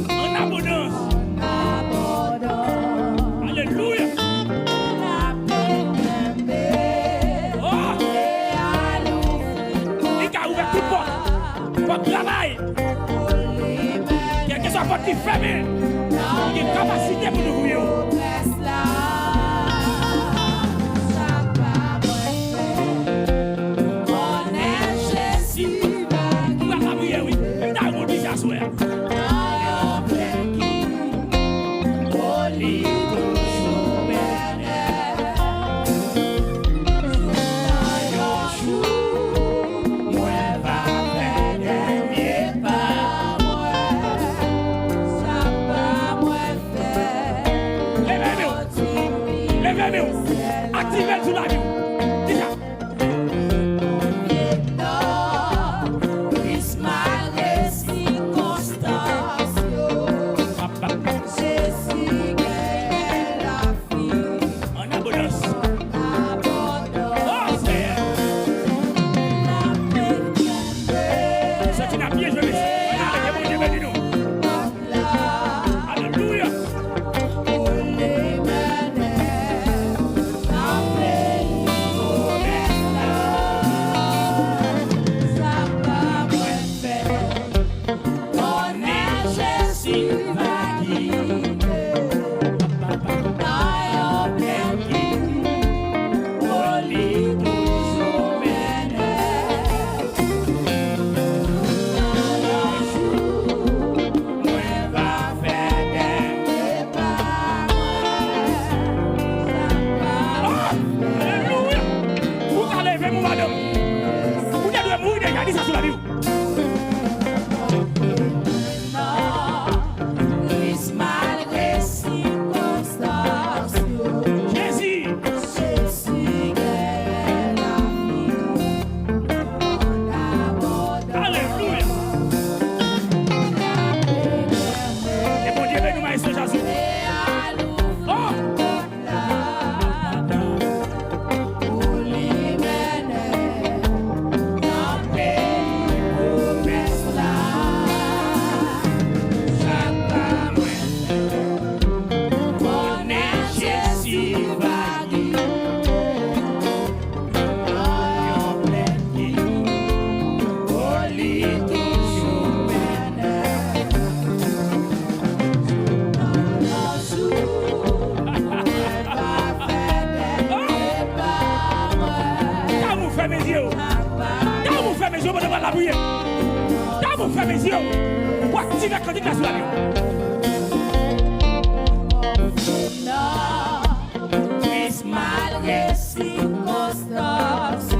En abondance. Alléluia. Oh. Il a ouvert toute porte. Votre travail. Quelle que soit la porte qui ferme, il y a une capacité pour nous ouvrir. Activez tout la vie. Déjà. En abondance. Oh, Seigneur. C'est une appui, je vais laisser. Regardez, mon Dieu, bénis-nous. Alléluia. Fermez mes yeux. Pour activer quand il est sur la vie. Non, malgré circonstances.